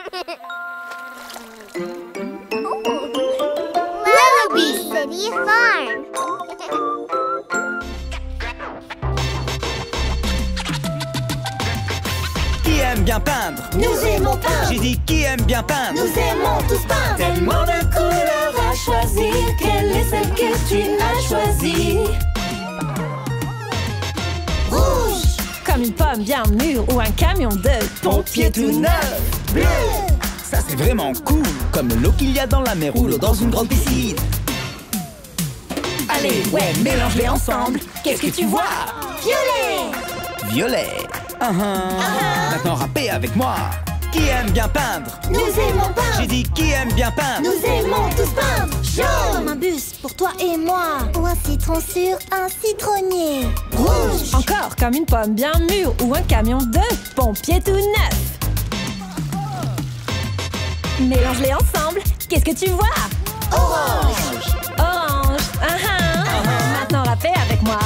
Lullaby City Farm. Qui aime bien peindre? Nous aimons peindre. J'ai dit qui aime bien peindre? Nous aimons tous peindre. Tellement de couleurs à choisir. Quelle est celle que tu as choisie? Rouge. Comme une pomme bien mûre ou un camion de pompiers tout neuf. Bleu. Ça c'est vraiment cool. Comme l'eau qu'il y a dans la mer ou l'eau dans une grande piscine. Allez, ouais, mélange-les ensemble. Qu'est-ce que tu vois? Violet. Violet. Maintenant rappez avec moi. Qui aime bien peindre? Nous aimons peindre. J'ai dit qui aime bien peindre? Nous aimons tous peindre. Jaune. Comme un bus pour toi et moi. Ou un citron sur un citronnier. Rouge. Encore comme une pomme bien mûre ou un camion de pompiers tout neuf. Mélange-les ensemble. Qu'est-ce que tu vois? Orange. Orange. Maintenant la paix avec moi.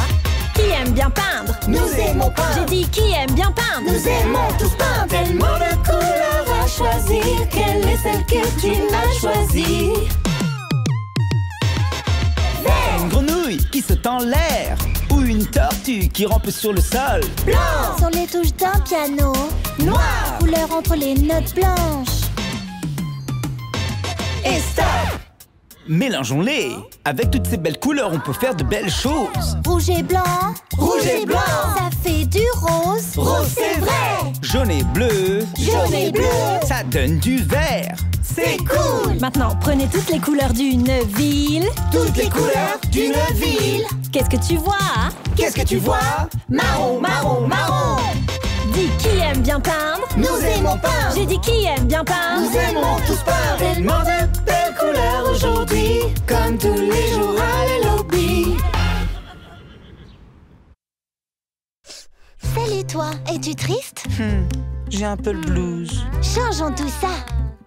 Qui aime bien peindre? Nous aimons peindre. J'ai dit qui aime bien peindre? Nous aimons tous peindre. Tellement de couleurs à choisir. Quelle est celle que tu as choisie? Une grenouille qui saute en l'air. Ou une tortue qui rampe sur le sol. Blanc. Sur les touches d'un piano. Noir. Couleur entre les notes blanches. Et stop. Mélangeons-les. Avec toutes ces belles couleurs, on peut faire de belles choses. Rouge et blanc. Rouge et blanc. Ça fait du rose. Rose, c'est vrai. Jaune et bleu. Jaune et bleu. Ça donne du vert. C'est cool. Maintenant, prenez toutes les couleurs d'une ville. Toutes les couleurs d'une ville. Qu'est-ce que tu vois? Qu'est-ce que tu vois? Marron, marron, marron. Dis qui aime bien peindre? Nous aimons peindre. J'ai dit qui aime bien peindre? Nous aimons tous peindre. Tellement de belles couleurs aujourd'hui. Comme tous les jours à lobby. Salut toi, es-tu triste? J'ai un peu le blues. Changeons tout ça.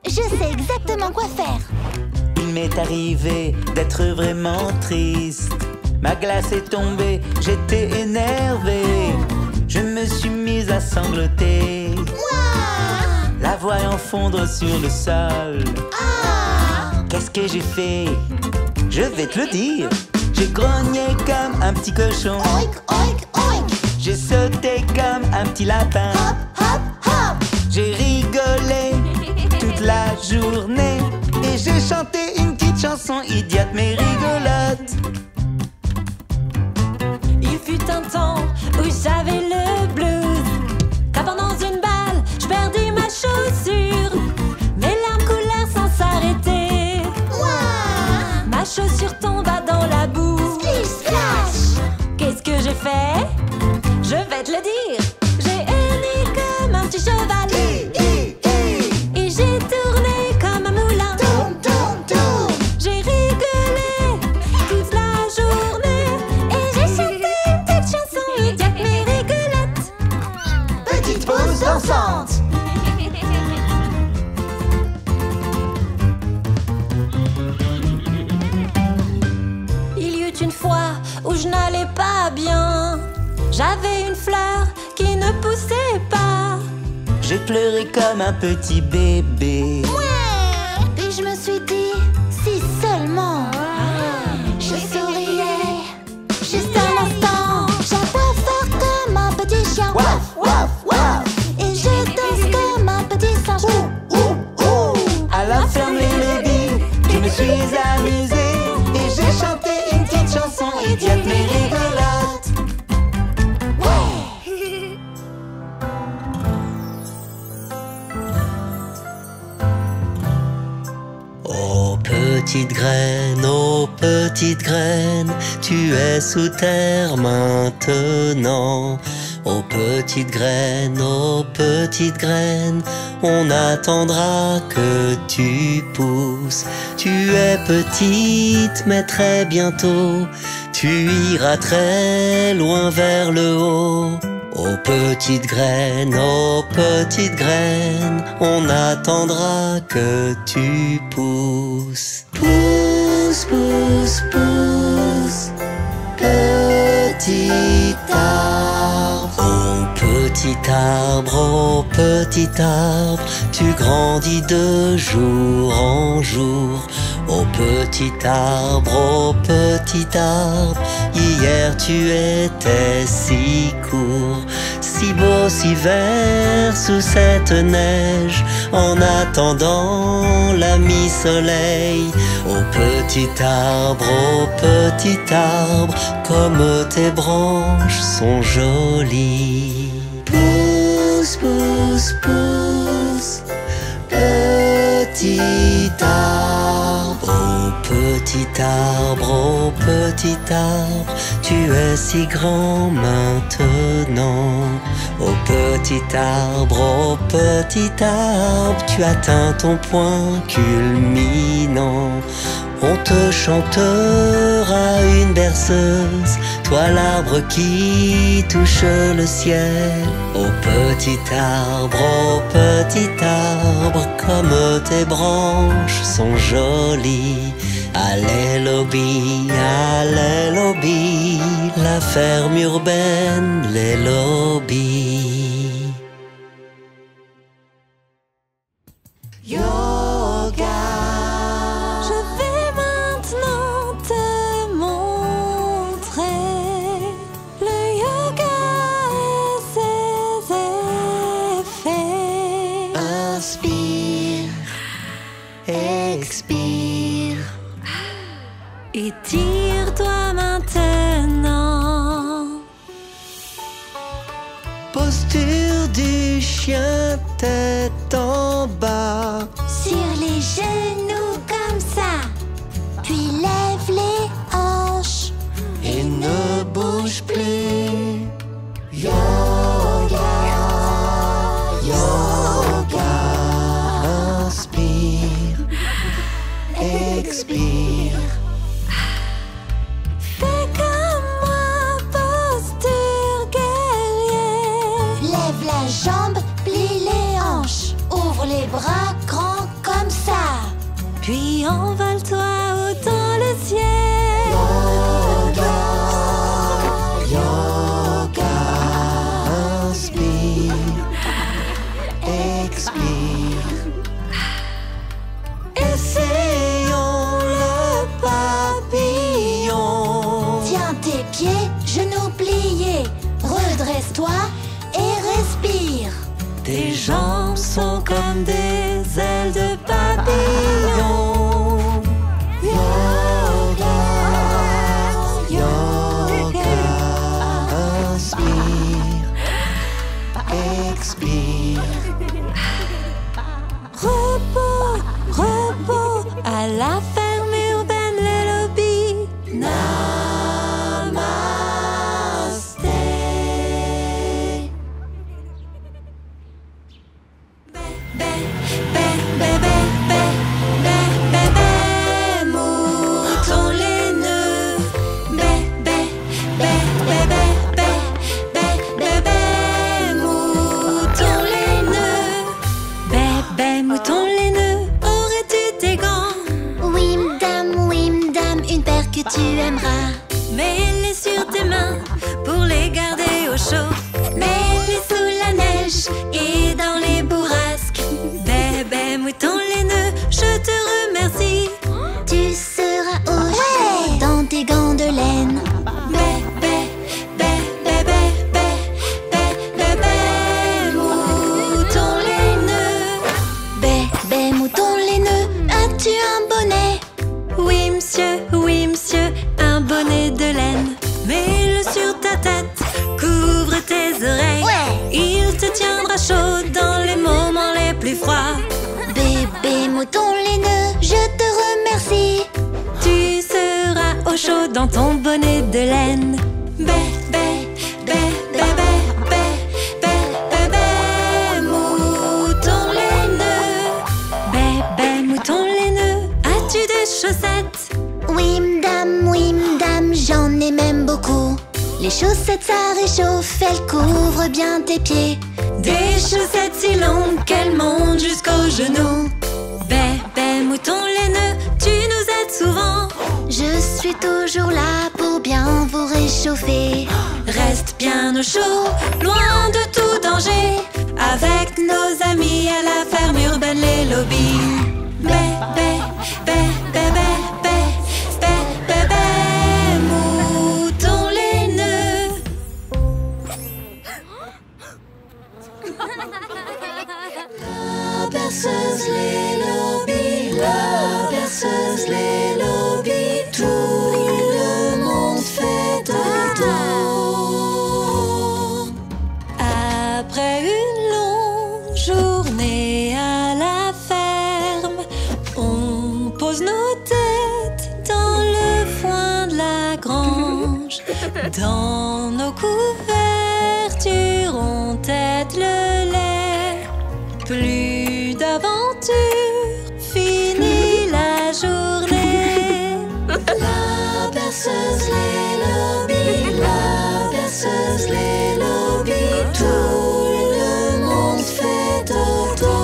Je sais exactement quoi faire. Il m'est arrivé d'être vraiment triste. Ma glace est tombée, j'étais énervé. Je me suis mise à sangloter. La voyant fondre sur le sol. Qu'est-ce que j'ai fait? Je vais te le dire. J'ai grogné comme un petit cochon. Oink, oink, oink. J'ai sauté comme un petit lapin. Hop, hop, hop. J'ai rigolé toute la journée. Et j'ai chanté une petite chanson idiote mais rigolote. Il fut un temps où j'avais le blues. Tapant dans une balle, je perdis ma chaussure. Mes larmes coulèrent sans s'arrêter. Ma chaussure tomba dans la boue. Splish, splash. Qu'est-ce que j'ai fait? Je vais te le dire. J'ai henni comme un petit cheval. Et j'ai tourné comme un moulin. Tourne, tourne, tourne. J'ai rigolé toute la journée. Et j'ai chanté une petite chanson idiote mais rigolote. Petite pause dansante. Il y eut une fois où je n'allais pas bien. J'avais une fleur qui ne poussait pas. J'ai pleuré comme un petit bébé. Puis je me suis dit, si seulement je souriais juste un instant. J'aboie fort comme un petit chien. Waf, waf, waf. Et je danse comme un petit singe. À la ferme les lobbies, je me suis amusé. Et j'ai chanté une petite chanson idiote mais rigolote. Oh petite graine, tu es sous terre maintenant. Oh petite graine, on attendra que tu pousses. Tu es petite mais très bientôt, tu iras très loin vers le haut. Oh petite graine, on attendra que tu pousses. Pousse, pousse, pousse, petit arbre. Oh petit arbre, tu grandis de jour en jour. Ô petit arbre, hier tu étais si court, si beau, si vert sous cette neige, en attendant la mi-soleil. Ô petit arbre, comme tes branches sont jolies. Pousse, pousse, pousse, petit arbre. Ô petit arbre, tu es si grand maintenant. Ô petit arbre, tu atteins ton point culminant. On te chantera une berceuse, toi l'arbre qui touche le ciel. Ô petit arbre, comme tes branches sont jolies. Alléluia, alléluia, la ferme urbaine, les lobbies. Yoga. Je vais maintenant te montrer le yoga et ses effets. Inspire, expire. Étire-toi maintenant. Posture du chien, tête en bas. Sur les genoux comme ça, puis lève les hanches. Et ne bouge plus. Yoga, yoga. Inspire, expire. Fais comme moi, posture guerrier. Lève la jambe, plie les hanches. Ouvre les bras grands comme ça. Puis envole-toi haut dans le ciel. Yoga, yoga. Inspire, expire. Essayons le papillon. Tiens tes pieds, genoux pliés. Redresse-toi et respire. Tes jambes sont comme des ailes de papillon. Yoga, yoga. Inspire, expire. Repos, repos, à la ferme urbaine, les lobbies. Namasté. Mouton laineux. Mouton laineux. Mouton laineux, aurais-tu des gants? Wim dam, une paire que tu aimeras. Mets-les sur tes mains pour les garder au chaud. Mets-les sous la neige Et dans les bourrasques. Bébé mouton laineux, je te remercie. tu seras au chaud dans tes gants de laine. Mouton laineux. Bébé mouton laineux, as-tu un bonnet? Oui monsieur, un bonnet de laine. Mets-le sur ta tête, couvre tes oreilles. Il te tiendra chaud dans les moments les plus froids. Bébé mouton laineux, je te remercie. Tu seras au chaud dans ton bonnet de laine. Mouton laineux. Bébé mouton laineux, as-tu des chaussettes? Wim dam, j'en ai même beaucoup. Les chaussettes ça réchauffe, elles couvrent bien tes pieds. Des chaussettes si longues qu'elles montent jusqu'aux genoux. Bébé mouton laineux, tu nous aides souvent. Je suis toujours là pour bien bien vous réchauffer. Reste bien au chaud, loin de tout danger, avec nos amis à la ferme urbaine les lobbies. Bé, bé, bé, bé, bé, bé, bé, bé, bé, moutons laineux. La berceuse, les lobbies, la berceuse, les lobbies, tout le monde fait dodo. Après une longue journée à la ferme, on pose nos têtes dans le foin de la grange. Dans nos couvertures, on tète le lait. Plus d'aventure, fini la journée. La berceuse, les lobbies, la berceuse, les lobbies, tout le monde fait dodo.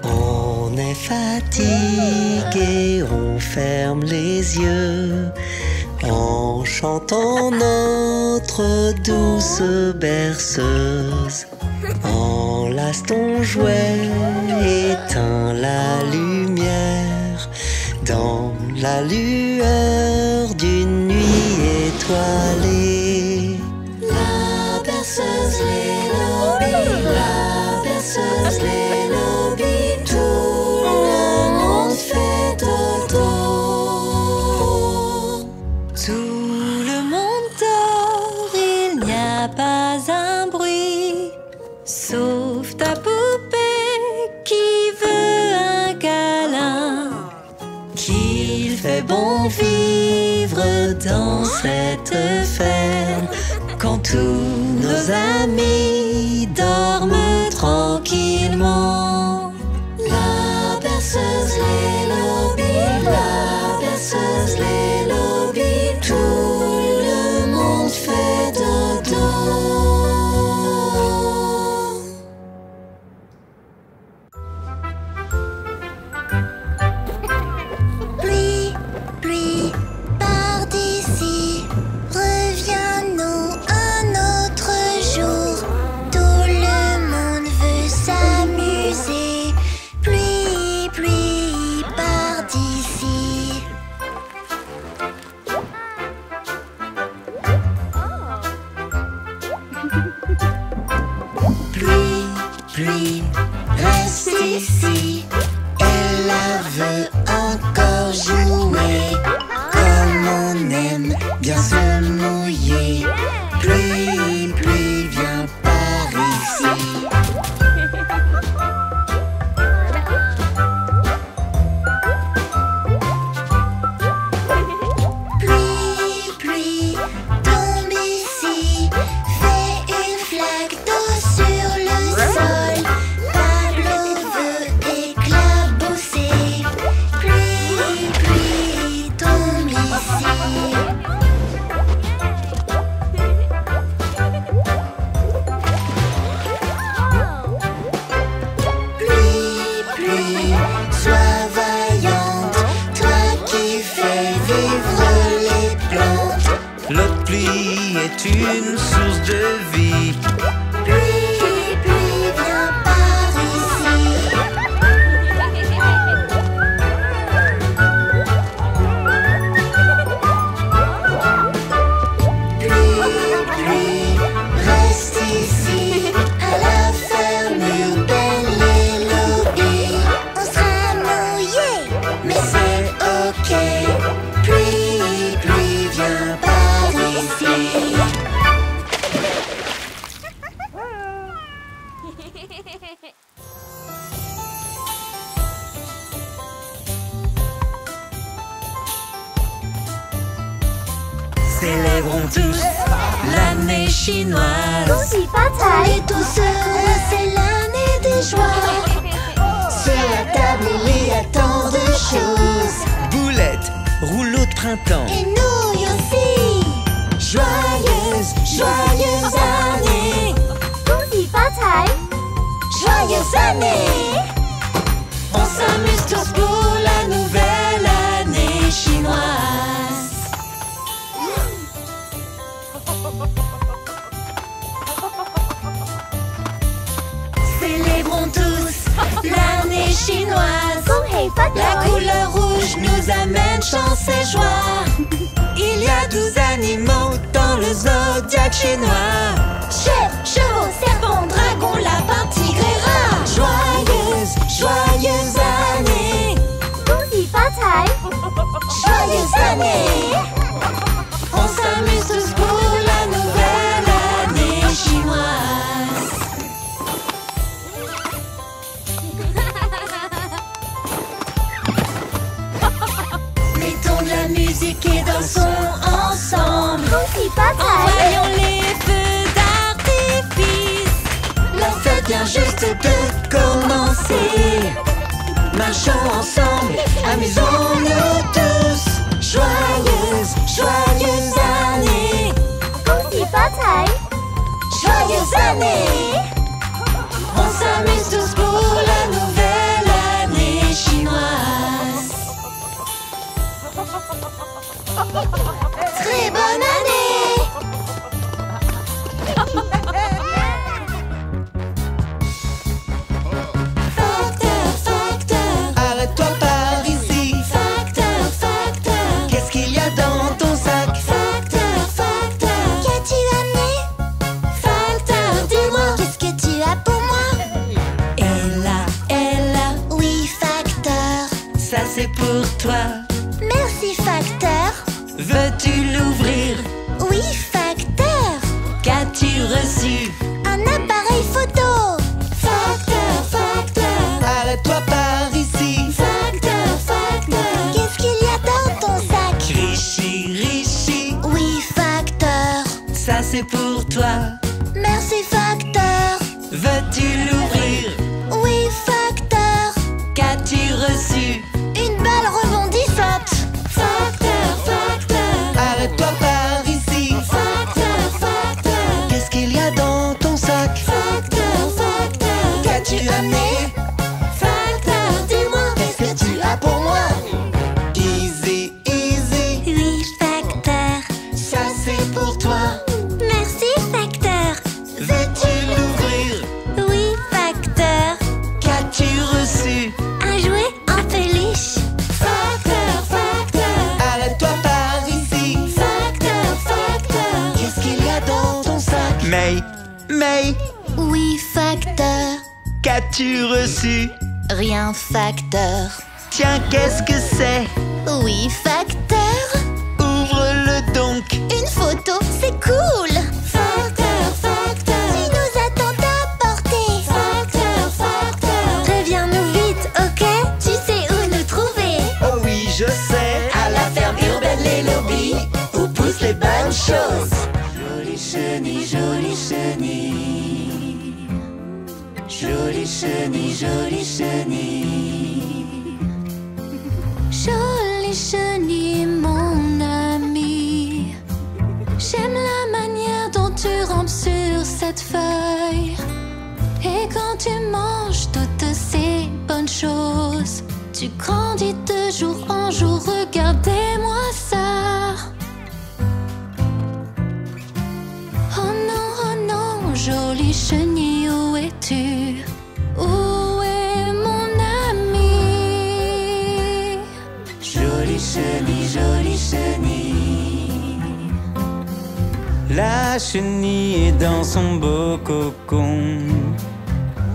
On est fatigué, on ferme les yeux en chantant notre douce berceuse. Enlace ton jouet, éteins la lumière dans la lueur d'une nuit étoilée. La berceuse, les lobbies, la berceuse, les lobbies, tout le monde fait dodo. Tout le monde dort, il n'y a pas un bruit, sauf ta poupée qui veut un câlin. Qu'il fait bon vivre dans cette ferme quand tous nos amis dorment tranquillement. La berceuse, les lobbies, la berceuse, les lobbies, tout le monde fait dodo. Pluie, pluie, pars d'ici. Reviens-nous un autre jour. Tout le monde veut s'amuser. Pluie, pluie, pars d'ici. Pluie, pluie, reste ici. Elle la veut encore jouer. Comme on aime bien se mouiller. Pluie, pluie, viens par ici. Pluie, pluie, tombe ici. Fais une flaque d'eau sur le sol. Pablo veut éclabousser. Pluie, pluie, tombe ici. Pluie, pluie, sois vaillante. Toi qui fais vivre les plantes. La pluie est une source de vie. Pluie, pluie, viens par ici. Pluie, pluie, reste ici. À la ferme urbaine, les lobbies. On sera mouillé, mais c'est ok. Pluie, pluie, viens par ici. Célébrons tous l'année chinoise. Et tous heureux, c'est l'année des joies. Sur la table, il y a tant de choses. Boulettes, rouleau de printemps. Et nouilles aussi. Joyeuse, joyeuse année. Joyeuse année. On s'amuse tous pour la nouvelle année chinoise. La couleur rouge nous amène chance et joie. Il y a 12 animaux dans le zodiaque chinois. Chèvre, chevaux, serpents, dragons, lapins, tigres et rats. Joyeuse, joyeuse année. Joyeuse année. On s'amuse tous pour la nouvelle année chinoise. Mettons de la musique et dansons ensemble. Envoyons les feux d'artifice. La fête vient juste de commencer. Marchons ensemble, amusons-nous tous. Joyeuse, joyeuse année. Joyeuse année. On s'amuse tous pour la nouvelle année chinoise. Très bonne année. Facteur, facteur, Arrête-toi par ici. facteur, facteur. Qu'est-ce qu'il y a dans ton sac? Facteur, facteur, Qu'as-tu amené? facteur, dis-moi. Qu'est-ce que tu as pour moi? Ella, Oui, facteur. Ça c'est pour toi. Merci, facteur. Veux-tu l'ouvrir? Oui, facteur. qu'as-tu reçu? Un appareil photo. Facteur, facteur, Arrête-toi par ici. facteur, facteur. Qu'est-ce qu'il y a dans ton sac? Richi, richi. Oui, facteur. Ça c'est pour toi. Merci, facteur. Veux-tu l'ouvrir? Oui, facteur. Qu'as-tu reçu? Une balle rebondissante. Facteur, facteur, Arrête-toi par ici. facteur, facteur. Qu'est-ce qu'il y a dans ton sac? Facteur, facteur, Qu'as-tu amené? facteur, dis-moi. Qu'est-ce que tu as pour moi? Easy, easy. Oui, facteur. Ça c'est pour toi. Merci, facteur. Veux-tu l'ouvrir? Oui, facteur. Qu'as-tu reçu? Un jouet en peluche. Facteur, facteur, Arrête-toi par ici. facteur, facteur. Qu'est-ce qu'il y a dans ton sac? May, Oui, facteur. qu'as-tu reçu? Rien, facteur. Tiens, qu'est-ce que c'est? Oui, facteur. Ouvre-le donc. Une photo, c'est cool. Facteur, facteur, Tu nous as tant apporté. facteur, facteur. Préviens-nous vite, ok? Tu sais où nous trouver. Oh oui, je sais. À la ferme urbaine, les lobbies, où poussent les bonnes choses. Jolie chenille, jolie chenille. Jolie chenille, jolie chenille. Jolie chenille, mon ami. J'aime la manière dont tu rampes sur cette feuille. Et quand tu manges toutes ces bonnes choses, tu grandis de jour en jour. Regardez-moi ça. Oh non, jolie chenille, où es-tu? Où est mon ami? Jolie chenille, jolie chenille. La chenille est dans son beau cocon.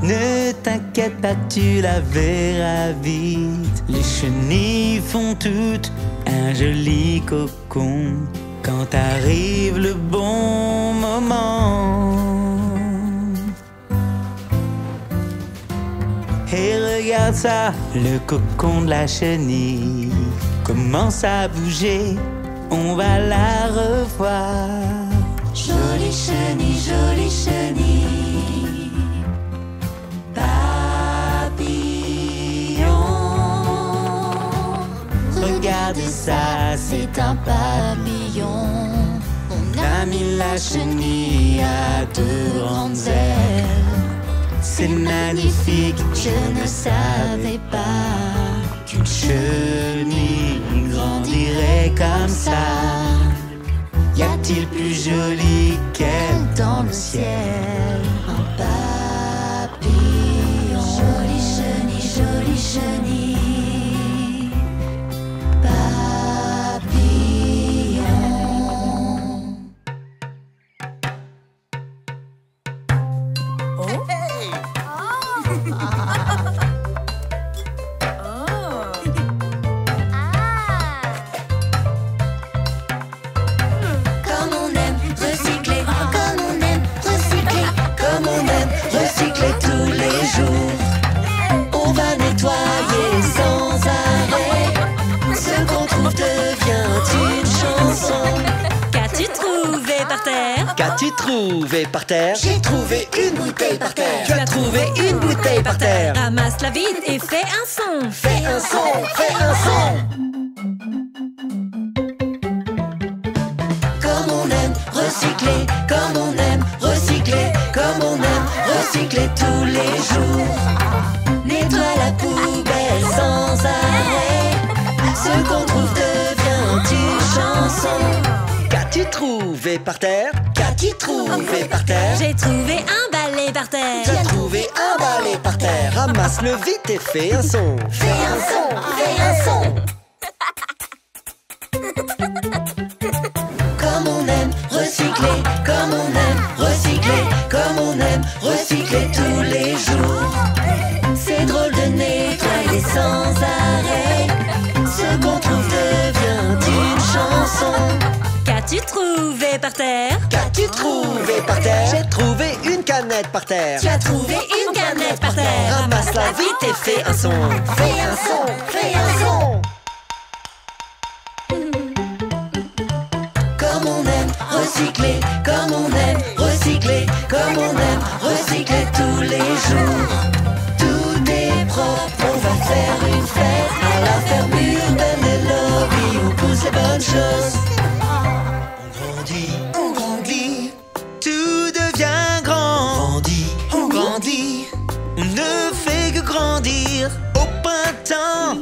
Ne t'inquiète pas, tu la verras vite. Les chenilles font toutes un joli cocon quand arrive le bon moment. Et regarde ça, le cocon de la chenille commence à bouger. On va la revoir. Jolie chenille, jolie chenille. Papillon. Regarde ça, C'est un papillon. mon ami la chenille a deux grandes ailes. C'est magnifique, Je ne savais pas qu'une chenille grandirait comme ça. Y a-t-il plus joli qu'elle dans le ciel? un papillon. Jolie chenille, jolie chenille. trouvé par terre? J'ai trouvé une bouteille par terre. Tu as trouvé une bouteille par terre. Ramasse-la vite et fais un son. Fais un son, fais un son. Comme on aime recycler, comme on aime recycler, comme on aime recycler tous les jours. Nettoie la poubelle sans arrêt. Ce qu'on trouve devient une chanson. Qu'as-tu trouvé par terre? Qu'as-tu trouvé par terre? J'ai trouvé un balai par terre. Tu as trouvé un balai par terre. Ramasse-le vite et fais un son. Fais un son, fais un son. Comme on aime recycler, comme on aime recycler, comme on aime recycler tous les jours. C'est drôle de nettoyer sans arrêt. Ce qu'on trouve devient une chanson. Qu'as-tu trouvé par terre? Qu'as-tu trouvé par terre? J'ai trouvé une canette par terre. Tu as trouvé une canette par terre. Ramasse-la vite et fais un son. Fais un son, fais un son. Comme on aime recycler, comme on aime recycler, comme on aime recycler tous les jours. Tout est propre, on va faire une fête à la ferme urbaine des lobbies où poussent les bonnes choses. On grandit, Tout devient grand. on grandit. On ne fait que grandir. Au printemps,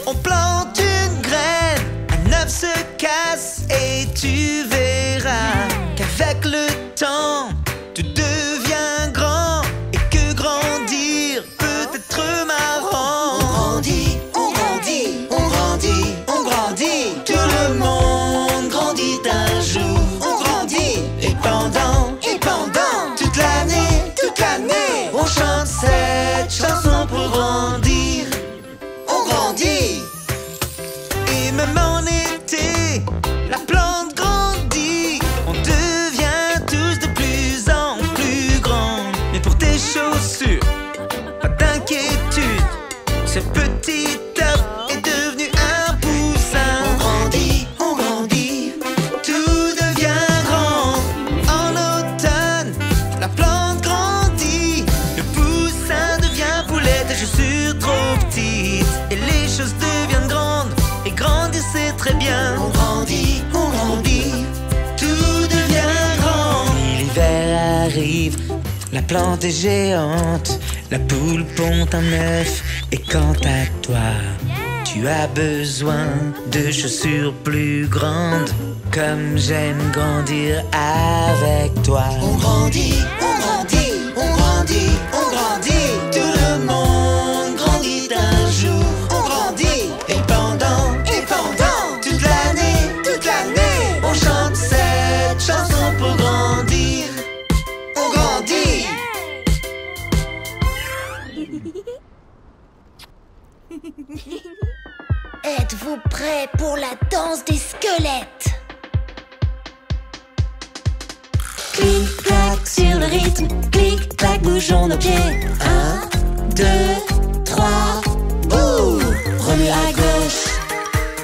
on plante une graine. Un œuf se casse et tu verras qu'avec le temps, tout devient grand. Et que grandir peut être marrant. On grandit, on grandit, on grandit, on grandit. Tout le monde grandit un jour. On grandit, et pendant toute l'année, On chante cette chanson pour grandir. on grandit. Et même en été, la plante grandit. On devient tous de plus en plus grands. Mais pour tes chaussures, pas d'inquiétude. Ce petit œuf est devenu un poussin. On grandit, on grandit. Tout devient grand. En automne, la plante grandit. Le poussin devient poulet, tes chaussures trop petites. Et les choses deviennent grandes. Et grandir c'est très bien. On grandit, on grandit. Tout devient grand. L'hiver arrive, la plante est géante. La poule pond un œuf. Et quant à toi, tu as besoin de chaussures plus grandes. Comme j'aime grandir avec toi. On grandit, on grandit, on grandit, on grandit. Tout le monde grandit un jour. On grandit, et pendant toute l'année, On chante cette chanson pour grandir. on grandit. Êtes-vous prêts pour la danse des squelettes? Clic-clac sur le rythme, clic-clac, bougeons nos pieds. 1, 2, 3, bouh! Remue à gauche,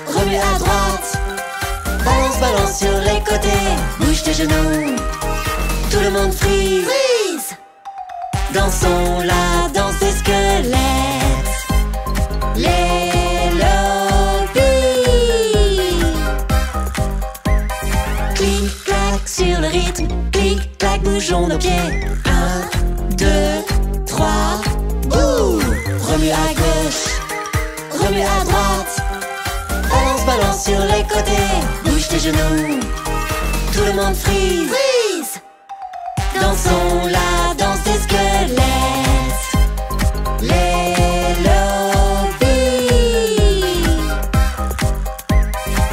remue à droite. Balance, balance sur les côtés, bouge tes genoux. Tout le monde freeze. Dansons la danse des squelettes. Les lobbies. Clic-clac sur le rythme, clic-clac, bougeons nos pieds. 1, 2, 3, bouh! Remue à gauche, remue à droite. Balance, balance sur les côtés, bouge tes genoux. Tout le monde freeze. Dansons la danse des squelettes. Les lobbies.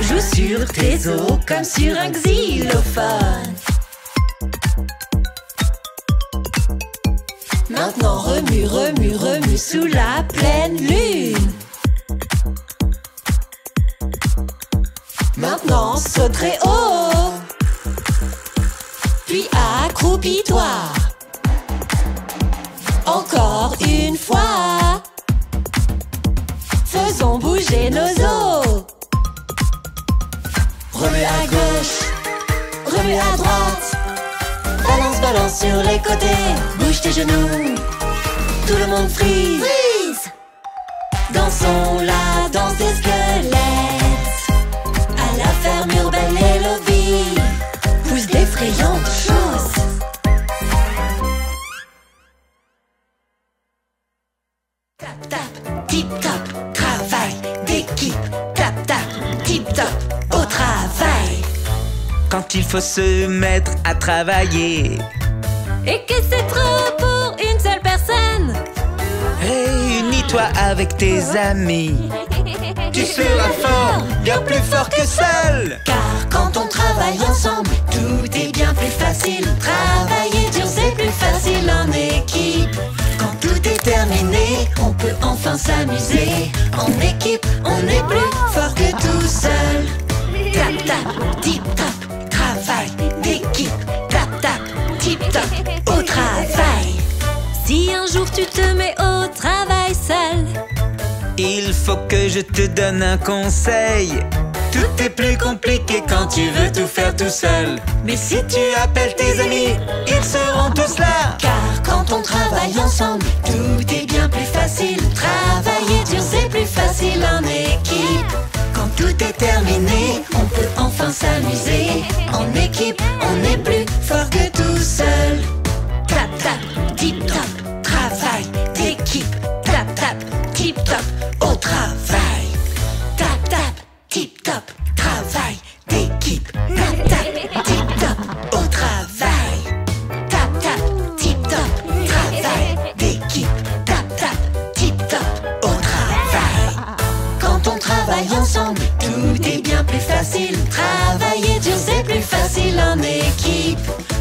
Joue sur tes os comme sur un xylophone. Maintenant remue, remue, remue sous la pleine lune. Maintenant saute très haut. Puis accroupis-toi. Encore une fois. Faisons bouger nos os. Remue à gauche, remue à droite. balance sur les côtés. Bouge tes genoux, tout le monde freeze. Freeze. Dansons la danse des squelettes. À la ferme urbaine, les lobbies poussent d'effrayantes choses. Tap tap, tip top, travail d'équipe. Tap tap, tip top, au travail. Quand il faut se mettre à travailler Et que c'est trop pour une seule personne. réunis-toi avec tes amis. Tu seras fort, bien plus fort que seul. Car quand on travaille ensemble, tout est bien plus facile. Travailler dur, c'est plus facile en équipe. Quand tout est terminé, on peut enfin s'amuser. En équipe, on est plus fort que tout seul. Tap tap, tip top, travail d'équipe. Tap tap, tip top, au travail. Si un jour tu te mets au travail seul, Il faut que je te donne un conseil. Tout est plus compliqué quand tu veux tout faire tout seul. Mais si tu appelles tes amis, ils seront tous là. Car quand on travaille ensemble, tout est bien plus facile. Travailler dur, c'est plus facile en équipe. Quand tout est terminé, on peut enfin s'amuser. En équipe, on est plus fort que tout seul. Tap tap, tip top, travail d'équipe. Tap tap, tip top, au travail. Tap tap, tip top, travail d'équipe. Tap tap, tip top, au travail. Tap tap, tip top, travail d'équipe. Tap tap, tip top, au travail. Quand on travaille ensemble, tout est bien plus facile. Travailler dur, c'est plus facile en équipe.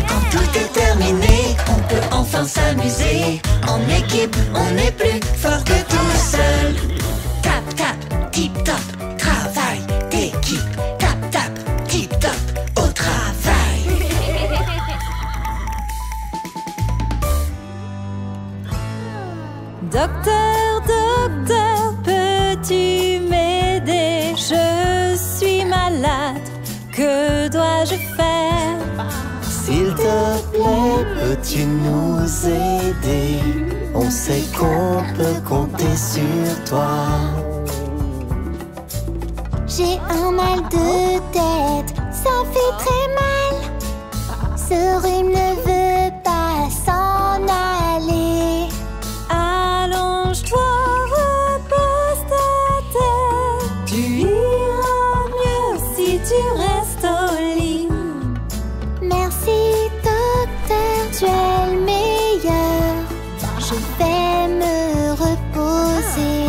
Quand tout est terminé, on peut enfin s'amuser. En équipe, on est plus fort que tout seul. Tap tap, tip top, travail d'équipe. Tap tap, tip top, au travail. docteur, docteur, peux-tu m'aider? Je suis malade, que dois-je faire? S'il te plaît, peux-tu nous aider? On sait qu'on peut compter sur toi. J'ai un mal de tête, ça fait très mal. Ce rhume ne veut pas s'en aller. Allonge-toi, repose ta tête. Tu iras mieux si tu restes au lit. Merci docteur, tu es le meilleur. Je vais me reposer.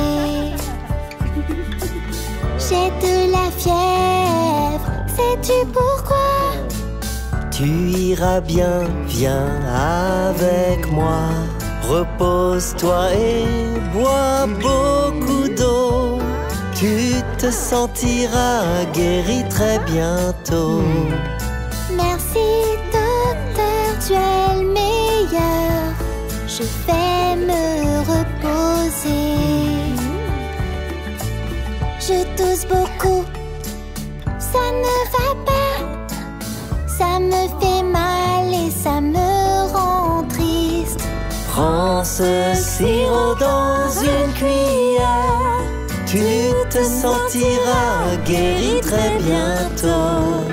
J'ai de la fièvre, sais-tu pourquoi? Tu iras bien, viens avec moi. Repose-toi et bois beaucoup d'eau. Tu te sentiras guéri très bientôt. Merci docteur, tu es le meilleur. Je vais me reposer. Je tousse beaucoup, ça ne va pas. Ça me fait mal et ça me rend triste. Prends ce sirop dans une cuillère. Tu te sentiras guéri très bientôt.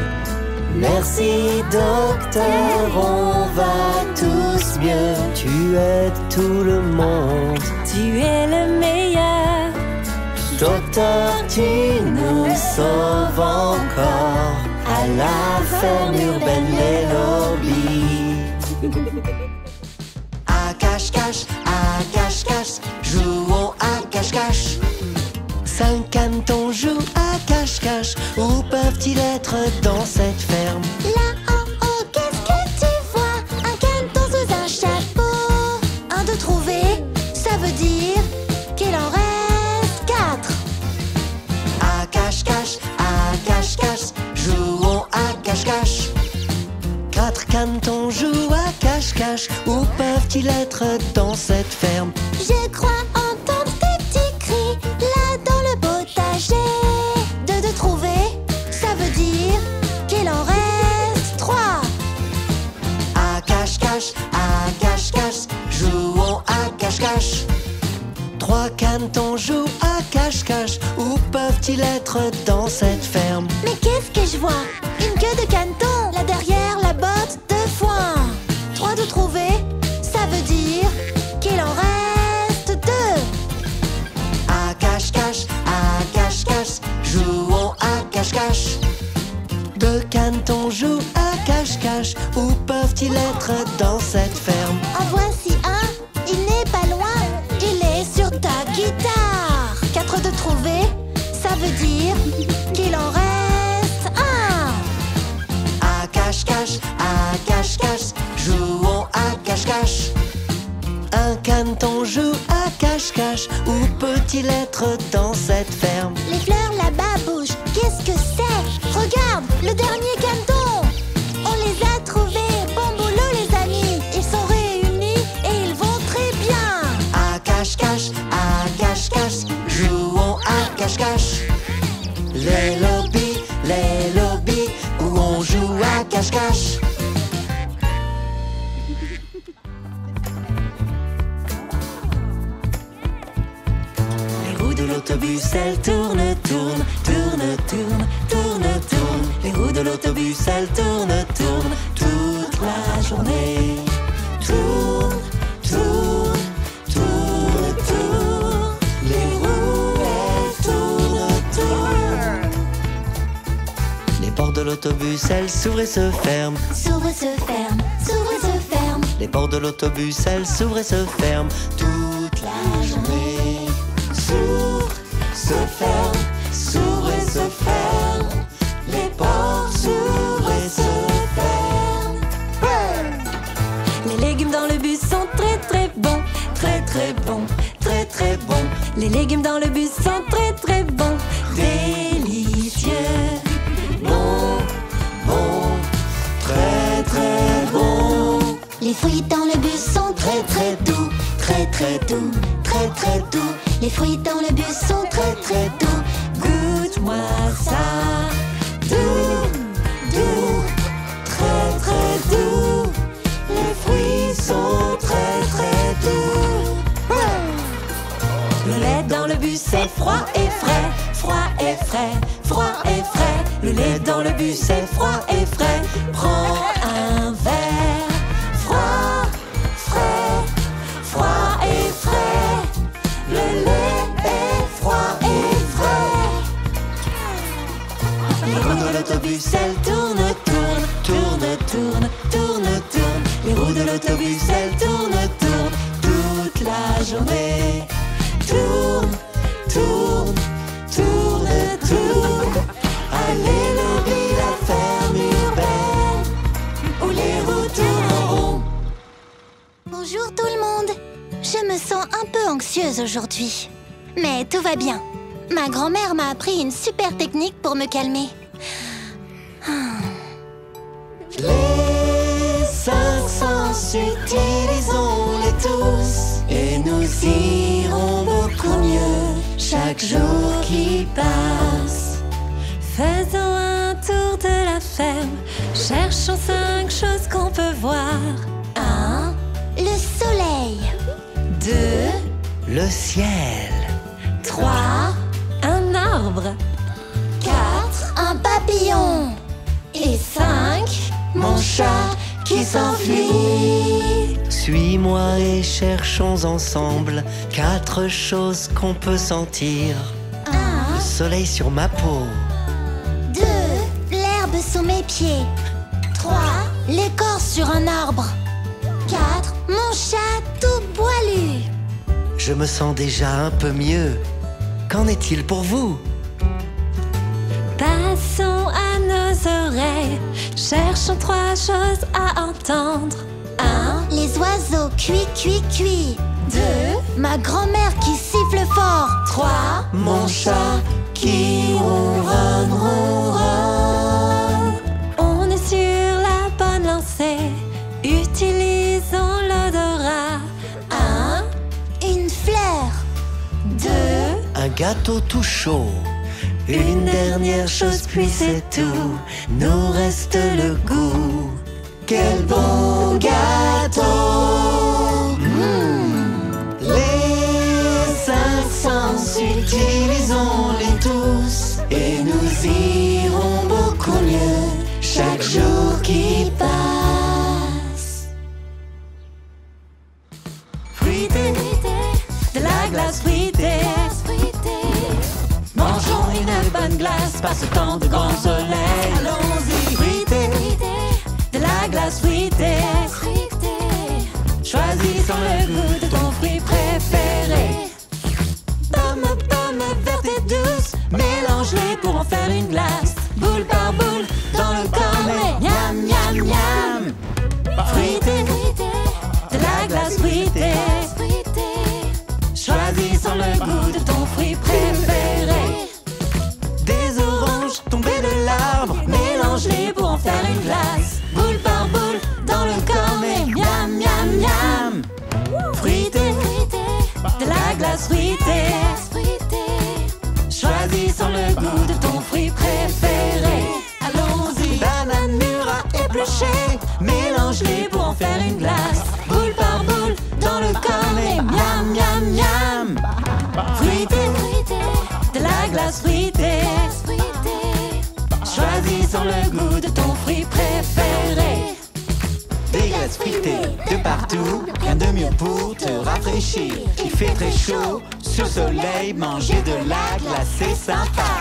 Merci docteur, on va tous mieux. Tu aides tout le monde. Tu es le meilleur. Docteur, tu nous sauves encore. À la ferme urbaine, les lobbies. À cache-cache, jouons à cache-cache. 5 canetons jouent à cache-cache. Où peuvent-ils être dans cette ferme? Là en haut, qu'est-ce que tu vois? Un caneton sous un chapeau. Un de trouvé, ça veut dire qu'il en reste 4. À cache-cache, jouons à cache-cache. 4 canetons jouent à cache-cache. Où peuvent-ils être dans cette ferme? Je crois entendre des petits cris là dans le potager. De trouver, ça veut dire qu'il en reste 3. À cache-cache, canetons jouent à cache-cache. Où peuvent-ils être dans cette ferme? Mais qu'est-ce que je vois? Une queue de caneton, là derrière la botte de foin. 3 de trouver, ça veut dire qu'il en reste 2. À cache-cache, jouons à cache-cache. 2 canetons jouent à cache-cache. Où peuvent-ils être dans cette ferme? En voici un, il n'est pas loin, il est sur ta guitare. 4 de trouver, ça veut dire qu'il en reste 1. À cache-cache, jouons à cache-cache. Un caneton joue à cache-cache. Où peut-il être dans cette ferme? Les fleurs là-bas bougent, qu'est-ce que c'est? Regarde, le dernier caneton. On les a trouvés, bon boulot les amis. Ils sont réunis et ils vont très bien. À cache-cache, jouons à cache-cache. Les lobbies, où on joue à cache-cache. Les roues de l'autobus, elles tournent, tournent, tournent, tournent, tournent, tournent. Les roues de l'autobus, elles tournent, tournent, toute la journée. Tourne, tourne, tourne, tourne. Les roues, elles tournent, tournent. Les portes de l'autobus, elles s'ouvrent et se ferment. S'ouvre, se ferme, s'ouvre, se ferme. Les portes de l'autobus, elles s'ouvrent et se ferment toute la journée. S'ouvre, se ferme, s'ouvre et se ferme. Les portes s'ouvrent et se ferment. Les légumes dans le bus sont très très bons, très très bons, très très bons. Les légumes dans le bus sont très très bons, délicieux. Bon, bon, très très bon. Les fruits dans le bus sont très très doux, très très doux, très très doux. Les fruits dans le bus sont très très doux. Goûte-moi ça, Doux, doux, très très doux. Les fruits sont très très doux. le lait dans le bus est froid et frais, froid et frais, froid et frais. Le lait dans le bus est froid et frais. Prends un verre, froid, frais, froid et frais. Le lait est froid et frais. Les roues de l'autobus, elles tournent, tournent, tournent, tournent, tournent, tournent. Les roues de l'autobus, elles tournent, tournent toute la journée. Tourne, tourne, tourne, tourne. Allez, lobby, la ferme urbaine, où les roues tournent en rond. Bonjour tout le monde. Je me sens un peu anxieuse aujourd'hui. Mais tout va bien. Ma grand-mère m'a appris une super technique pour me calmer. Les 5 sens, utilisons-les tous, et nous irons beaucoup mieux chaque jour qui passe. Faisons un tour de la ferme, cherchons 5 choses qu'on peut voir. 1. Le soleil. 2, Le ciel. 3, un arbre. 4. Un papillon. Et 5, Mon chat qui s'enfuit. Suis-moi et cherchons ensemble 4 choses qu'on peut sentir. 1. Le soleil sur ma peau. 2. L'herbe sous mes pieds. 3. L'écorce sur un arbre. 4. Mon chat tout poilu. Je me sens déjà un peu mieux. Qu'en est-il pour vous? passons à nos oreilles, cherchons 3 choses à entendre. 1. Les oiseaux cuit, cuit, cuit. 2. Ma grand-mère qui siffle fort. 3. Mon chat qui ronronne, ronronne. On est sur la bonne lancée, utilisons l'odorat. 1. Une fleur. 2. Un gâteau tout chaud. Une dernière chose puis c'est tout. Nous reste le goût. Quel bon gâteau! Les 5 utilisons-les tous et nous irons beaucoup mieux chaque jour qui passe. Fruité, de la glace fruitée. Mangeons une bonne glace par ce temps de grand soleil. Allons-y. Fruité, de la glace fruitée. Choisissons le goût de ton fruit préféré. Pomme, pomme verte et douce, mélange-les pour en faire une glace. Boule par boule, dans le cornet, miam, miam, miam. Fruité, de la glace fruitée. Choisissons le goût de ton fruit préféré. Des oranges tombées de l'arbre, mélange-les pour en faire une glace. Boule par boule, dans le cornet, miam, miam, miam. Fruité, de la glace fruitée. Choisissons le goût de ton fruit préféré. Allons-y. Banane mûre à éplucher, mélange-les pour en faire une glace. Boule par boule, dans le cornet, miam, miam, miam. Fruité, de la glace fruitée. Choisissons le goût de ton fruit préféré. Des glaces fruitées de partout, rien de mieux pour te rafraîchir. Il fait très chaud, sur le soleil, manger de la glace c'est sympa.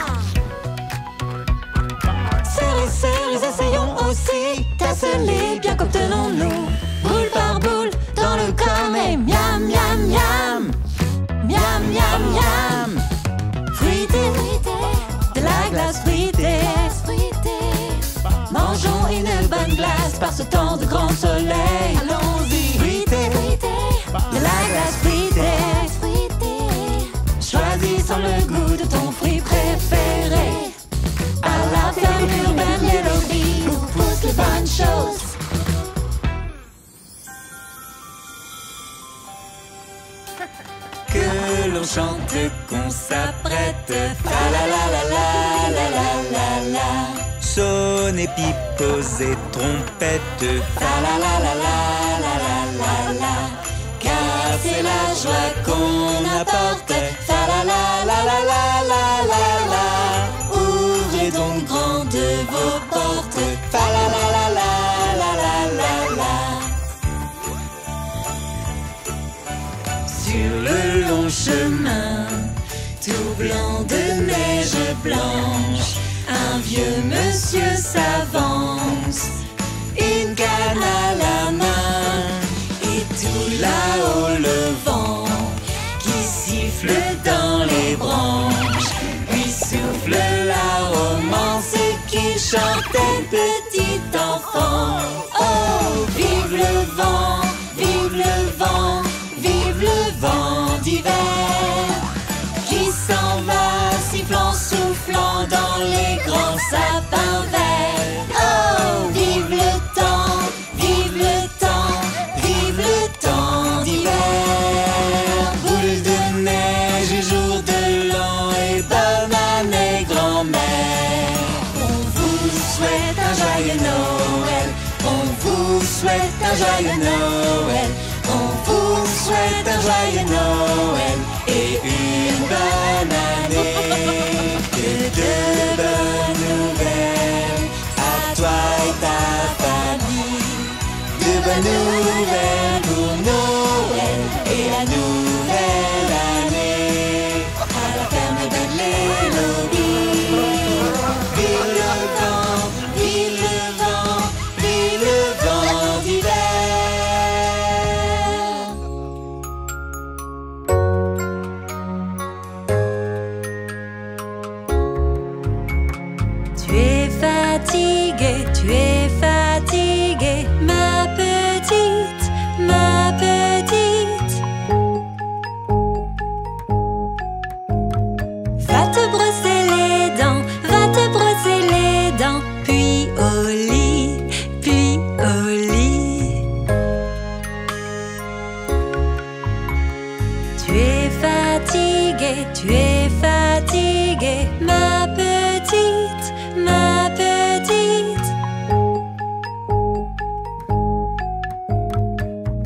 Serrez, serrez, essayons aussi. Casse-les, bien qu'obtenons-nous. Boule par boule, dans le cornet, miam, miam, miam. Miam, miam, miam. Fruité, de la glace fruitée. Mangeons une bonne glace par ce temps de grand soleil. Allons-y. Fruité, de la glace fruitée. Choisissons le goût de ton fruit préféré. À la ferme urbaine Yellow Bee, où poussent les bonnes choses. Que l'on chante, qu'on s'apprête, fa la la la la la la la la. Sonnez pipos et trompettes, fa la la la la la la la la. Car c'est la joie qu'on apporte, fa la la la la la la la la. Ouvrez donc grandes vos portes, fa la la la la la la la la. Sur le long chemin, tout blanc de neige blanche, un vieux monsieur s'avance, une canne à la main, et tout là-haut le vent qui siffle dans les branches, lui souffle la romance qu'il chantait petit enfant. Oh, vive le vent, vive le vent, vive le vent d'hiver qui s'en va sifflant, soufflant dans les grands sapins verts. Oh, vive le temps, vive le temps, vive le temps d'hiver. Boule de neige, jour de l'an et bonne année grand-mère. On vous souhaite un joyeux Noël, on vous souhaite un joyeux Noël. On vous souhaite un joyeux Noël et une bonne année. Que de bonnes nouvelles à toi et ta famille. De bonnes nouvelles pour Noël et la nouvelle année. À la ferme de Yellow Bee. Vive le vent, vive le vent, vive le vent d'hiver. Tu es fatiguée, ma petite, ma petite. Va te brosser les dents, va te brosser les dents, puis au lit, puis au lit. Tu es fatiguée, ma petite, ma petite.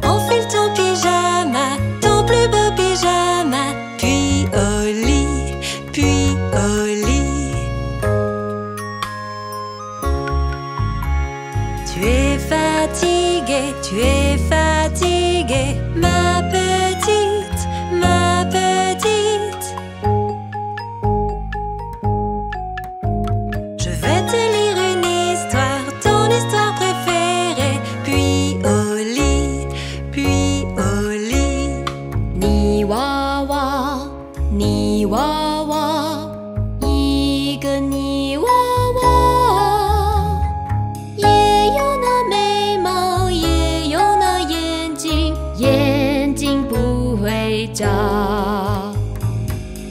Enfile ton pyjama, ton plus beau pyjama, puis au lit. 泥娃娃，一个泥娃娃，也有那眉毛，也有那眼睛，眼睛不会眨。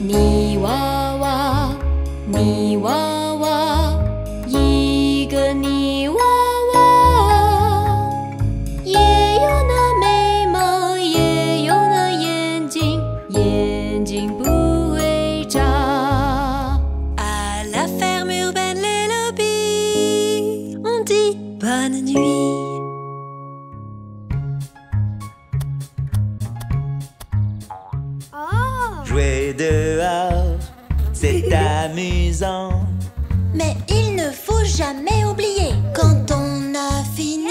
泥娃娃，泥娃娃，一个泥娃娃，也有那眉毛，也有那眼睛，眼睛不会眨。À la ferme urbaine les lobbies, on dit bonne nuit. Jouer dehors, c'est amusant. Mais il ne faut jamais oublier, quand on a fini,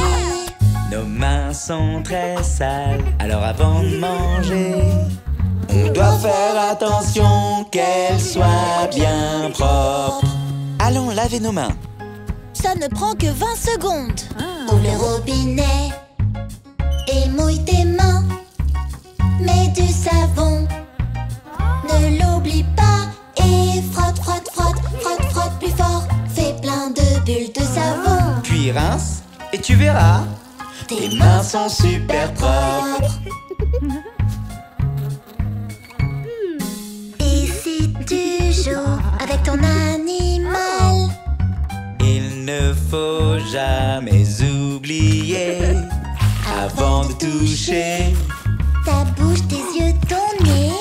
Nos mains sont très sales, alors avant de manger, on doit faire attention qu'elles soient bien propres. Allons laver nos mains. ça ne prend que 20 secondes. Ouvre le robinet et mouille tes mains. Mets du savon, ne l'oublie pas. Et frotte, frotte, frotte, frotte, frotte plus fort. Fais plein de bulles de savon. Puis rince et tu verras, tes mains sont super propres. Et si tu joues avec ton animal, Il ne faut jamais oublier, avant de toucher, ta bouche, tes yeux, ton nez,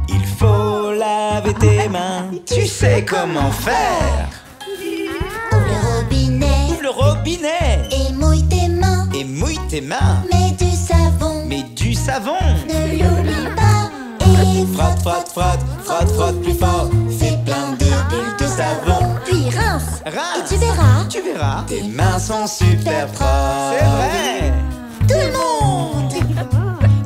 il faut laver tes mains. Tu sais comment faire. ouvre le robinet Ouvre le robinet et mouille tes mains. et mouille tes mains. Mets du savon, Mets du savon. ne l'oublie pas. Et Frotte, frotte, frotte, frotte, frotte plus fort. Fais plein de bulles de savon. puis rince. Rince. Et tu verras, Tu verras, tes mains sont super propres. C'est vrai. tout le monde.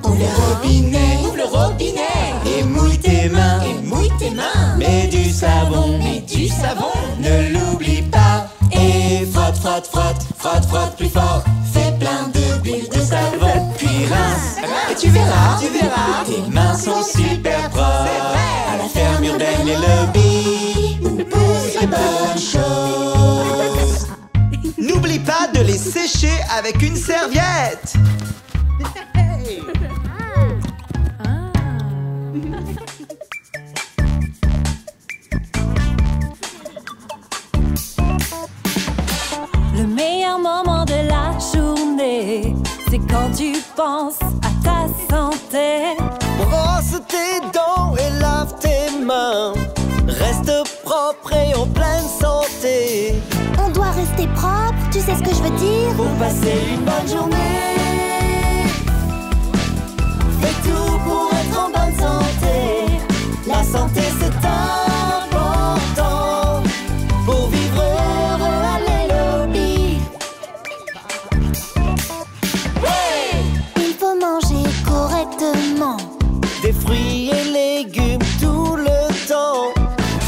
Ouvre le robinet, Ouvre le robinet et mouille tes mains. et mouille tes mains. Mets du savon, mets du savon. Ne l'oublie pas. Et frotte, frotte, frotte, frotte, frotte plus fort. Fais plein de bulles de savon. Puis rince. Et tu verras, tes mains sont super propres. C'est vrai. À la ferme urbaine les lobbies, où poussent les bonnes choses. N'oublie pas de les sécher avec une serviette. Le meilleur moment de la journée, c'est quand tu penses à ta santé. Brosse tes dents et lave tes mains. Reste propre et en pleine santé. On doit rester propre, tu sais ce que je veux dire? Pour passer une bonne journée. Fais tout pour être en bonne santé. La santé c'est important. Pour vivre heureux, allez lobby. Il faut manger correctement. Des fruits et légumes tout le temps.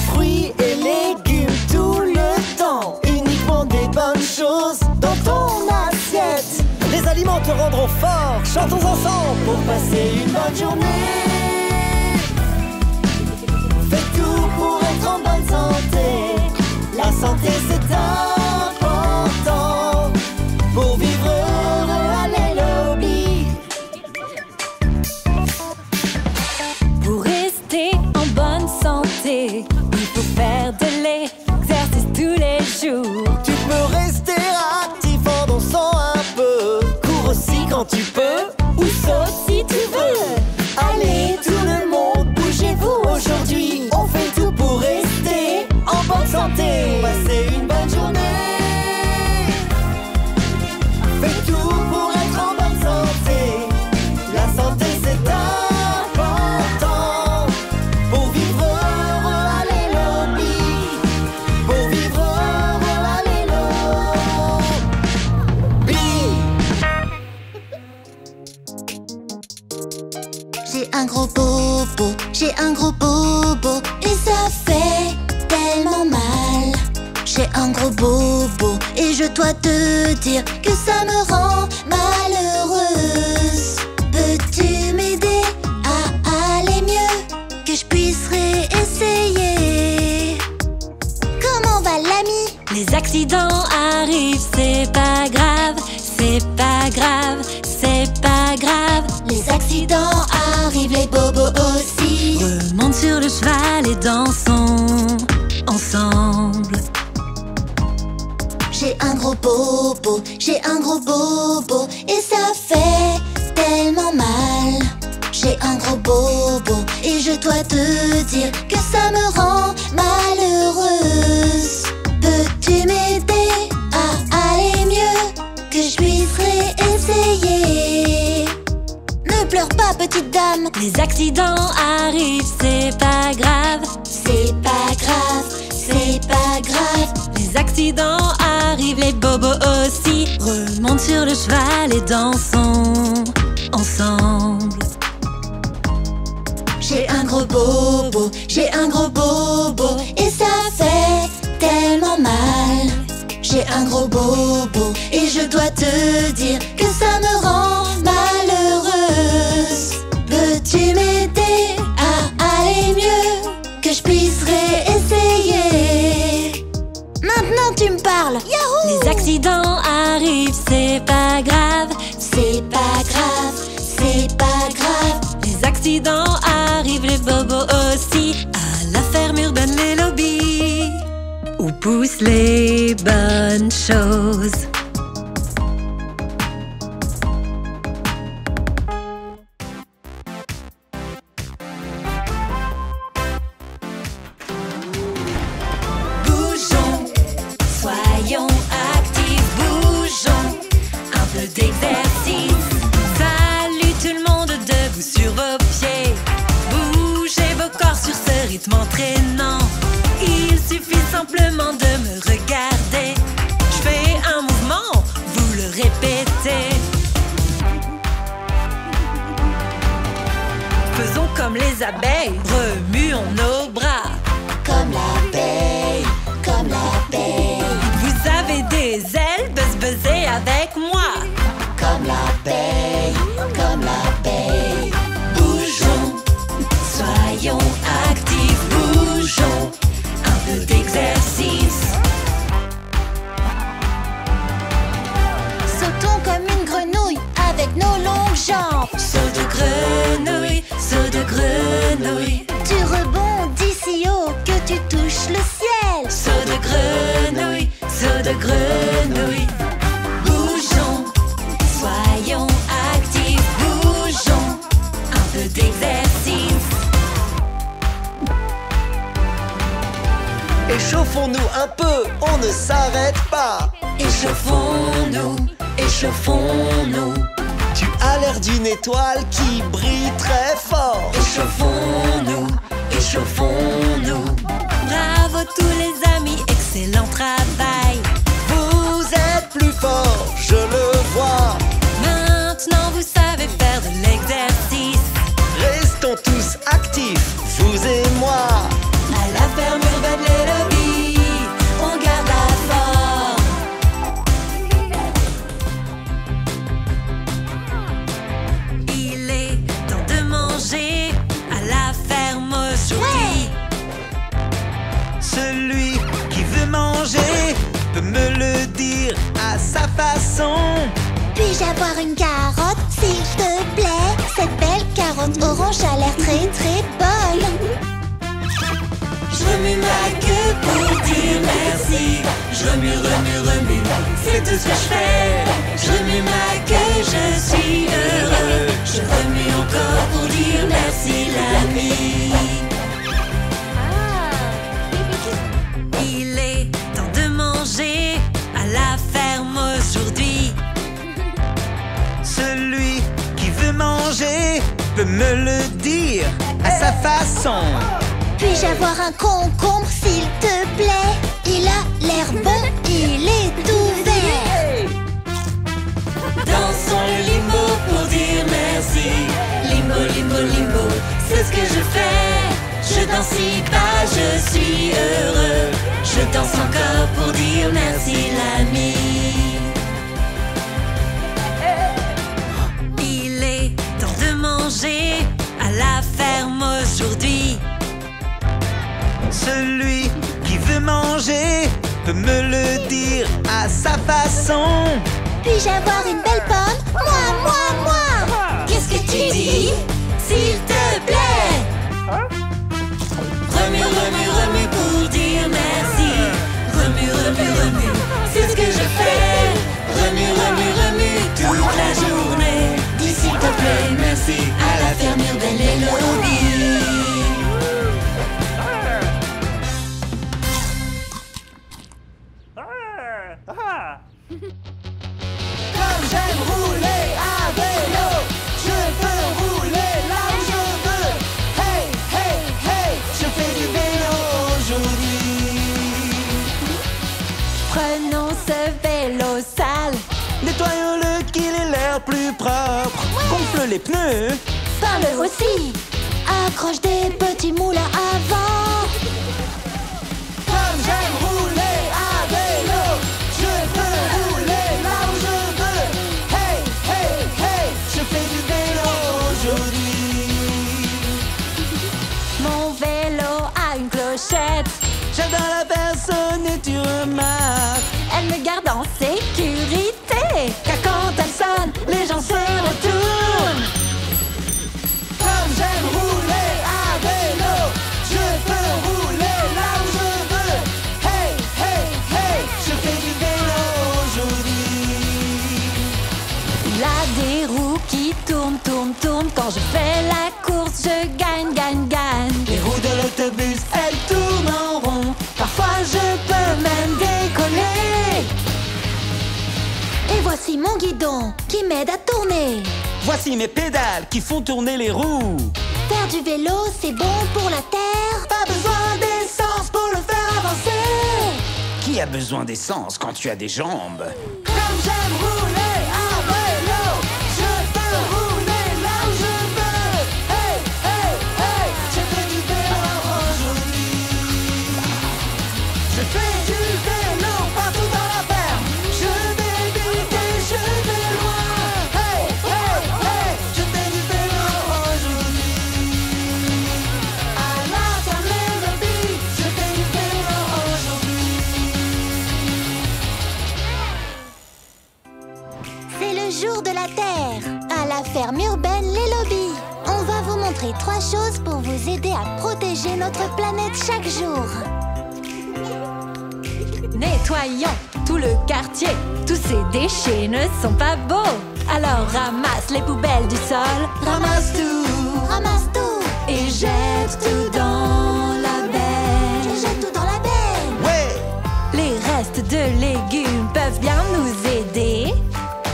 Fruits et légumes tout le temps. Uniquement des bonnes choses dans ton assiette. Les aliments te rendront fort. Chantons ensemble pour passer une bonne journée. Fais tout pour être en bonne santé. La santé c'est important. Pour vivre heureux, allez lobby. Pour rester en bonne santé, il faut faire de l'exercice tous les jours. Tu peux rester actif en dansant un peu. Cours aussi quand tu peux, ou saute si tu veux. Allez tout le monde, bougez-vous aujourd'hui. On fait tout pour rester en bonne santé. Passer une bonne journée. Fais tout pour être en bonne santé. La santé c'est important. Pour vivre heureux, allez lobby. Pour vivre heureux, allez lobby. J'ai un gros bobo, j'ai un gros bobo, et ça fait tellement mal. J'ai un gros bobo, et je dois te dire que ça me rend malheureuse. Peux-tu m'aider à aller mieux? Que je puisse puisse réessayer. Comment va l'ami? Les accidents arrivent, c'est pas grave, c'est pas grave, c'est pas grave. Les accidents arrivent, les bobos aussi. Remonte sur le cheval et dansons ensemble. J'ai un gros bobo, j'ai un gros bobo, et ça fait tellement mal. J'ai un gros bobo, et je dois te dire que ça me rend malheureuse. Peux-tu m'aider à aller mieux, que je puisse réessayer? Ne pleure pas, petite dame. Les accidents arrivent, c'est pas grave, C'est pas grave, c'est pas grave. les accidents arrivent, les bobos aussi. Remonte sur le cheval et dansons ensemble. J'ai un gros bobo, j'ai un gros bobo, et ça fait tellement mal. J'ai un gros bobo, et je dois te dire que ça me rend malheureuse. Peux-tu m'aider à aller mieux, que je puisse réessayer? Maintenant tu me parles. Yahoo! Les accidents arrivent, c'est pas grave, C'est pas grave, c'est pas grave. les accidents arrivent, les bobos aussi. À la ferme urbaine, les lobbies, où poussent les bonnes choses. Bougeons, soyons actifs, bougeons, un peu d'exercice. Salut tout le monde, debout sur vos pieds. Bougez vos corps sur ce rythme entraînant. Il suffit simplement de me regarder. Je fais un mouvement, vous le répétez. Faisons comme les abeilles, remuons nos bras. Comme l'abeille, comme l'abeille. Vous avez des ailes, buzz buzzez avec moi. Comme l'abeille, comme l'abeille. Bougeons, soyons actifs, bougeons, un peu d'exercice. Sautons comme une grenouille avec nos longues jambes. Saut de grenouille, saut de grenouille. Tu rebondis si haut que tu touches le ciel. Saut de grenouille, saut de grenouille. Bougeons, soyons actifs, bougeons, un peu d'exercice. Échauffons-nous un peu, on ne s'arrête pas. Échauffons-nous, échauffons-nous. Tu as l'air d'une étoile qui brille très fort. Échauffons-nous, échauffons-nous. Bravo tous les amis, excellent travail. Vous êtes plus fort, je le vois. Maintenant vous savez faire de l'exercice. Restons tous actifs, vous et moi. À la ferme urbaine, les lobbies, on garde la forme. Il est temps de manger à la ferme aujourd'hui. Celui qui veut manger peut me le dire à sa façon. Puis-je avoir une carotte, s'il te plaît? Cette belle carotte orange a l'air très très bonne. Je remue ma queue pour dire merci. Je remue, remue, remue, c'est tout ce que je fais. Je remue ma queue, je suis heureux. Je remue encore pour dire merci l'ami. Il est temps de manger à la ferme aujourd'hui. Celui qui veut manger peut me le dire à sa façon. Puis-je avoir un concombre, s'il te plaît? Il a l'air bon, il est tout vert. Dansons le limbo pour dire merci. Limbo, limbo, limbo, c'est ce que je fais. Je danse si bas, je suis heureux. Je danse encore pour dire merci l'ami. Il est temps de manger à la ferme aujourd'hui. Celui qui veut manger peut me le dire à sa façon. Puis-je avoir une belle pomme? Moi. Qu'est-ce que tu dis? S'il te plaît. Remue pour dire merci. Remue, c'est ce que je fais. Remue toute la journée. Dis s'il te plaît, merci à la ferme urbaine et lobby. Comme j'aime rouler à vélo, je peux rouler là où je veux. Hey, je fais du vélo aujourd'hui. Prenons ce vélo sale. Nettoyons-le qu'il ait l'air plus propre. Gonfle les pneus. Parle aussi. Accroche des petits moulins à vent. Comme j'aime rouler à vélo, je peux rouler là où je veux. Hey, je fais du vélo aujourd'hui. Mon vélo a une clochette. J'adore la personne et tu remarques. Elle me garde en sécurité. Car quand elle sonne, les gens se retournent. Comme j'aime rouler à vélo, je peux rouler là où je veux. Hey, je fais du vélo aujourd'hui. Il a des roues qui tournent. Quand je fais la course, je gagne. Les roues de l'autobus, Elles tournent en rond. Parfois, je peux même décoller. Et voici mon guidon qui m'aide à tourner. voici mes pédales qui font tourner les roues. Faire du vélo, c'est bon pour la terre. Pas besoin d'essence pour le faire avancer. Qui a besoin d'essence quand tu as des jambes? Comme j'aime rouler à vélo, je peux rouler là où je veux. Hey, je fais du vélo aujourd'hui. Je fais du vélo partout dans la ferme. Je vais vite et je vais loin. Hey, je fais du vélo aujourd'hui. À la ferme et le bide, je fais du vélo aujourd'hui. C'est le jour de la Terre. À la ferme urbaine Les Lobbies. On va vous montrer 3 choses pour vous aider à protéger notre planète chaque jour. Nettoyons tout le quartier. Tous ces déchets ne sont pas beaux. Alors ramasse les poubelles du sol. Ramasse tout et jette tout dans la benne. Je jette tout dans la benne. Ouais! Les restes de légumes peuvent bien nous aider.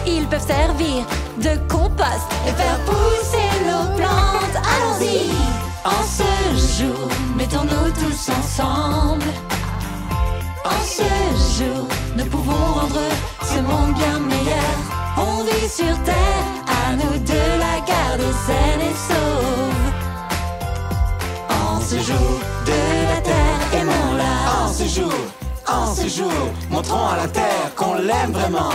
Ils peuvent servir de compost et faire pousser nos plantes. Allons-y! En ce jour, mettons-nous tous ensemble. En ce jour, nous pouvons rendre ce monde bien meilleur. On vit sur terre, à nous de la garder saine et sauve. En ce jour de la terre, aimons-la. En ce jour, montrons à la terre qu'on l'aime vraiment.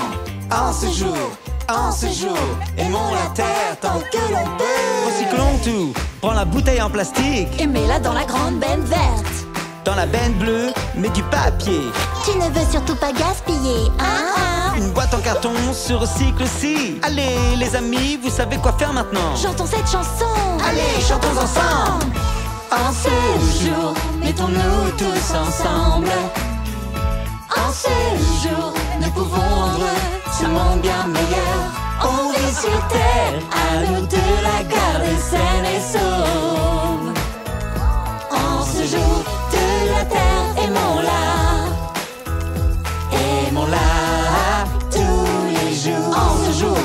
En ce jour, aimons la terre tant que l'on peut. Recyclons tout, prends la bouteille en plastique. Et mets-la dans la grande benne verte. Dans la benne bleue, mets du papier. Tu ne veux surtout pas gaspiller, hein? Une boîte en carton se recycle aussi. Allez les amis, vous savez quoi faire maintenant. Chantons cette chanson. Allez, chantons ensemble. En ce jour, mettons-nous tous ensemble. En ce jour, nous pouvons rendre ce monde bien meilleur. On vit sur terre, à nous de la garder saine et sauve. En ce jour de la terre, aimons-la. Aimons-la tous les jours. En ce jour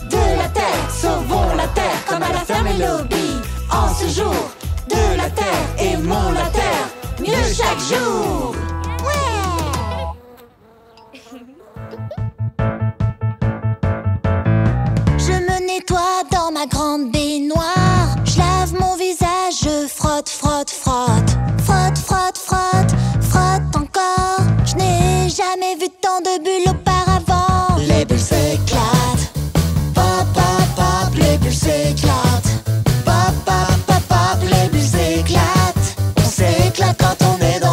de la terre, sauvons la terre comme à la ferme et lobby. En ce jour de la terre, aimons la terre, mieux chaque jour. Je me nettoie dans ma grande baignoire. Je lave mon visage, je frotte. Frotte encore. Je n'ai jamais vu tant de bulles auparavant. Les bulles s'éclatent. Pop, les bulles s'éclatent. Pop, les bulles s'éclatent. On s'éclate quand on est dans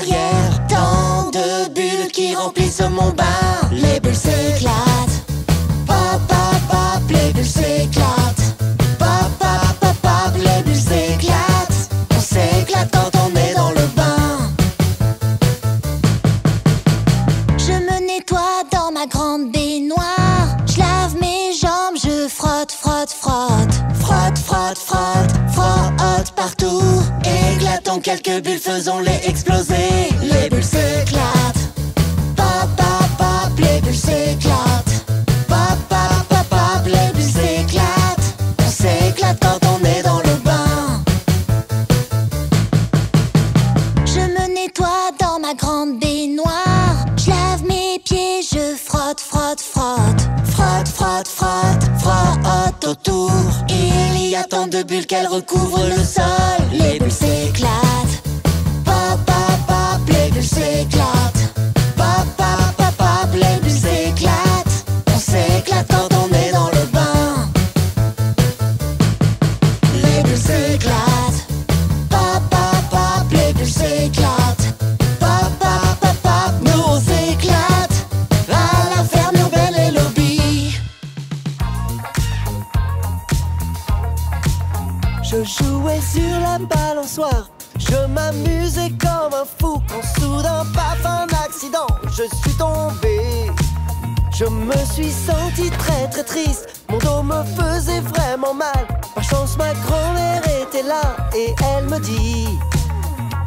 arrière. Tant de bulles qui remplissent mon bain. Les bulles s'éclatent. Pop, pop, pop, les bulles s'éclatent. Pop, pop, pop, pop, les bulles s'éclatent. On s'éclate quand on est dans le bain. Je me nettoie dans ma grande baignoire. Je lave mes jambes, je frotte, frotte, frotte. Frotte, frotte, frotte, frotte partout. Éclatons quelques bulles, faisons-les exploser. Les bulles s'éclatent. Pop, pop, pop, les bulles s'éclatent. Pop, pop, pop, pop, les bulles s'éclatent. On s'éclate quand on est dans le bain. Je me nettoie dans ma grande baignoire. Je lave mes pieds, je frotte, frotte, frotte. Frotte, frotte, frotte, frotte autour. Il y a tant de bulles qu'elles recouvrent le sol. Les bulles s'éclatent. Pop, pop, pop, les bulles s'éclatent. Pop, pop, pop, pop, les bulles s'éclatent. On s'éclate quand on est dans le bain. Les bulles s'éclatent. Pop, pop, pop, les bulles s'éclatent. Pop, pop, pop, pop, nous on s'éclate. À la ferme urbaine et lobby. Je jouais sur la balançoire, je m'amusais comme un fou quand soudain, paf, un accident, je suis tombé. Je me suis senti très très triste, mon dos me faisait vraiment mal. Par chance ma grand-mère était là et elle me dit,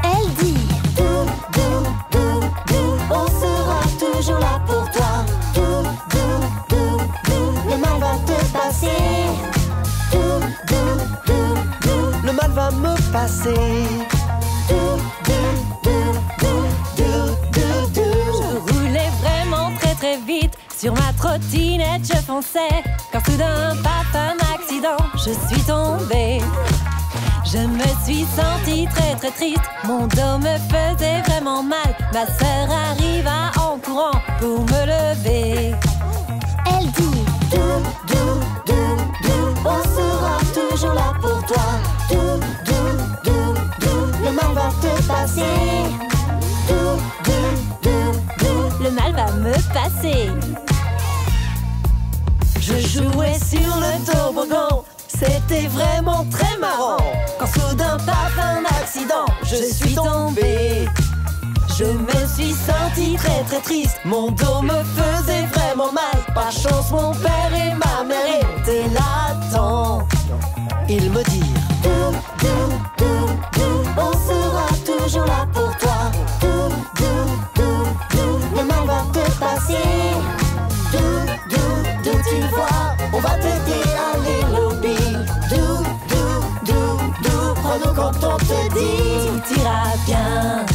Elle dit Dou, dou, dou, dou, on sera toujours là pour toi. Dou, dou, dou, dou, le mal va te passer. Dou, dou, dou, dou, le mal va me passer. dou, dou, dou, dou, dou, dou, dou. Je roulais vraiment très très vite. Sur ma trottinette je fonçais. Quand soudain, paf, un accident, je suis tombée. Je me suis sentie très très triste. Mon dos me faisait vraiment mal. Ma sœur arriva en courant pour me lever. Elle dit Dou, dou, dou, dou, on sera toujours là pour toi. Dou, dou, dou, dou, le mal va te passer. Dou, dou, dou, dou, Le mal va me passer. Je jouais sur le toboggan, c'était vraiment très marrant. Quand soudain, paf, un accident, je suis tombé. Je me suis senti très très triste, mon dos me faisait vraiment mal. Par chance, mon père et ma mère étaient là à temps. Ils me dirent dou, dou, dou, dou, on sera toujours là pour toi. Dou, dou, dou, dou, le mal va te passer. Dou, dou, dou, tu vois, on va t'aider à aller lobby. Dou, dou, dou, dou, prends-nous quand on te dit Tout ira bien.